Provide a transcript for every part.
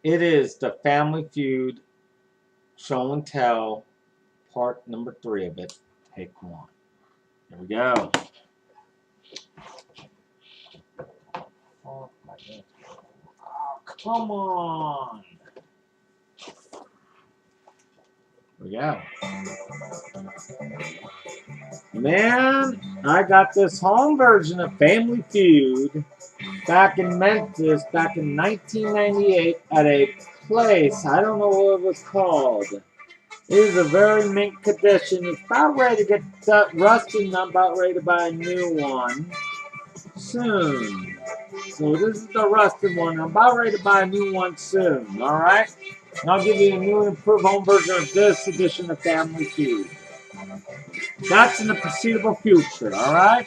It is the Family Feud Show and Tell, part number 3 of it. Take one. Here we go. Oh, my goodness. Oh, come on. Here we go. Man, I got this home version of Family Feud back in Memphis back in 1998 at a place. I don't know what it was called. It is a very mint condition. It's about ready to get rusty, and I'm about ready to buy a new one soon. So this is the rusted one. I'm about ready to buy a new one soon. All right? And I'll give you a new and improved home version of this edition of Family Feud. That's in the foreseeable future. All right?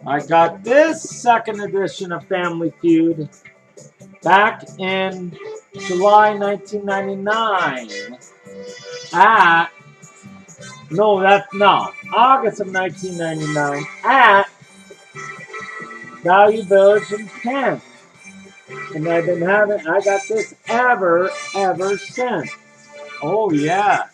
I got this second edition of Family Feud back in July 1999 at August of 1999 at Value Village in Kent. And I got this ever since. Oh yeah.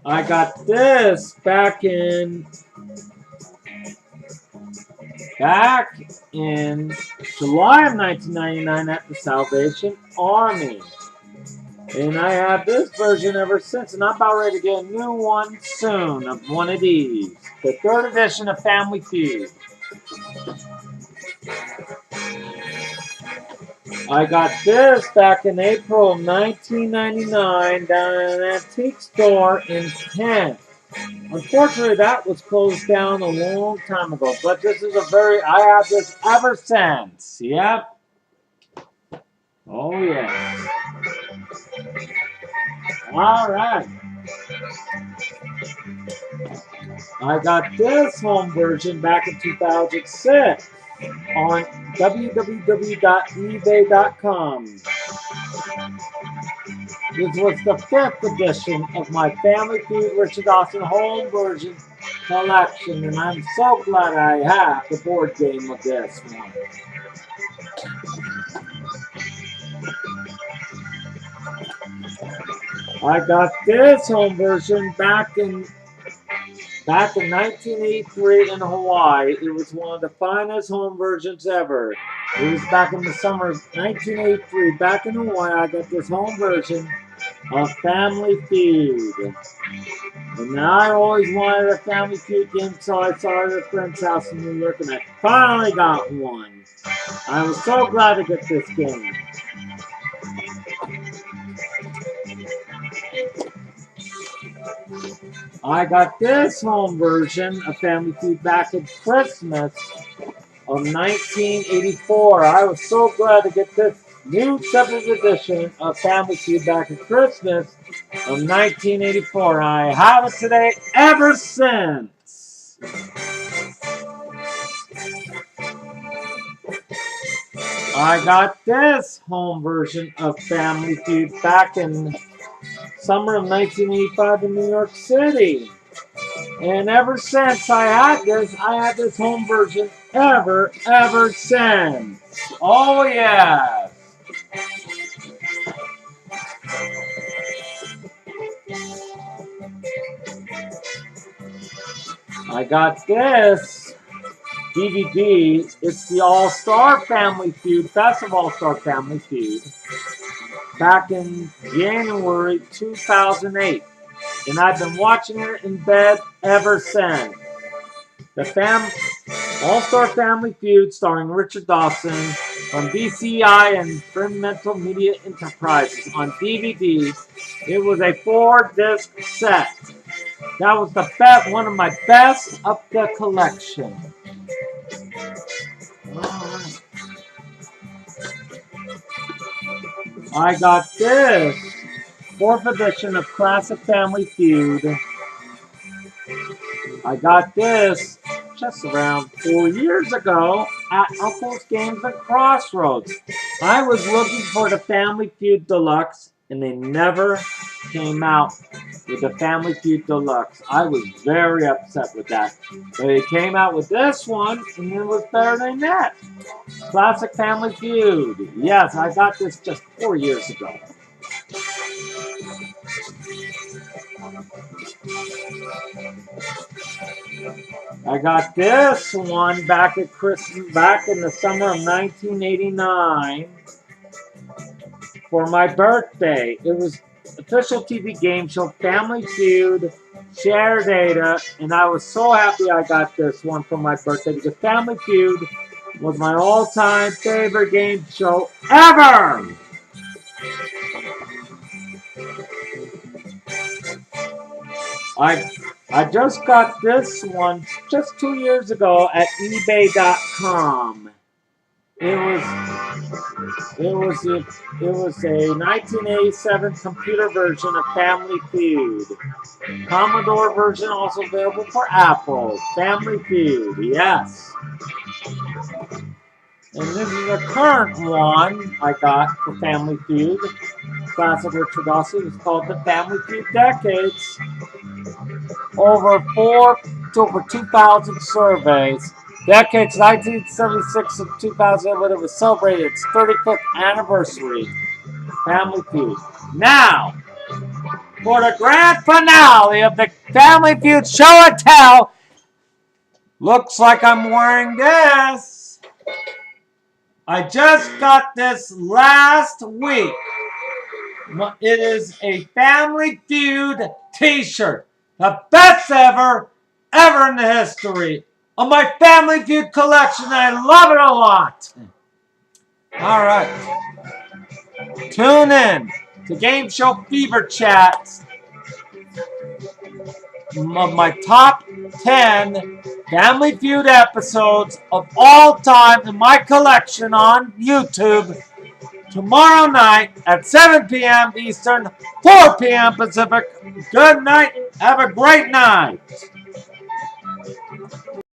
I got this back in July of 1999 at the Salvation Army. And I have this version ever since, and I'm about ready to get a new one soon of one of these. The third edition of Family Feud. I got this back in April of 1999 down at an antique store in Kent. Unfortunately, that was closed down a long time ago, but this is I have this ever since. Yep. Oh, yeah. All right. I got this home version back in 2006 on www.ebay.com. This was the 5th edition of my Family Feud Richard Dawson home version collection, and I'm so glad I have the board game of this one. I got this home version back in 1983 in Hawaii. It was one of the finest home versions ever. It was back in the summer of 1983. Back in Hawaii, I got this home version of Family Feud. And I always wanted a Family Feud game, so I saw it at a friend's house in New York, and I finally got one. I was so glad to get this game. I got this home version of Family Feud back at Christmas of 1984. I was so glad to get this new 7th edition of Family Feud back at Christmas of 1984. I have it today ever since. I got this home version of Family Feud back in summer of 1985 in New York City. And ever since I had this home version ever since. Oh yeah. I got this DVD. It's the All-Star Family Feud, Best of All-Star Family Feud, back in January 2008. And I've been watching it in bed ever since. The All-Star Family Feud starring Richard Dawson from BCI and Fremantle Media Enterprises on DVD. It was a 4-disc set. That was one of my best of the collection. I got this 4th edition of Classic Family Feud. I got this just around 4 years ago at Uncle's Games at Crossroads. I was looking for the Family Feud Deluxe, and they never came out with the Family Feud Deluxe. I was very upset with that. But they came out with this one, and it was better than that. Classic Family Feud. Yes, I got this just 4 years ago. I got this one back at Christmas, back in the summer of 1989 for my birthday. It was official TV game show Family Feud, Share Data, and I was so happy I got this one for my birthday because Family Feud was my all-time favorite game show ever. I just got this one just 2 years ago at eBay.com. It was a 1987 computer version of Family Feud. Commodore version also available for Apple. Family Feud, yes. And this is a current one I got for Family Feud. Classic Richard Dawson. It's called the Family Feud Decades. Over 2,000 surveys. Decades 1976 and 2000 when it was celebrated its 35th anniversary. Family Feud. Now, for the grand finale of the Family Feud Show and Tell, looks like I'm wearing this. I just got this last week. It is a Family Feud t-shirt. The best ever in the history of my Family Feud collection. I love it a lot. All right. Tune in to Game Show Fever Chats of my top 10 Family Feud episodes of all time in my collection on YouTube tomorrow night at 7 p.m. Eastern, 4 p.m. Pacific. Good night. Have a great night.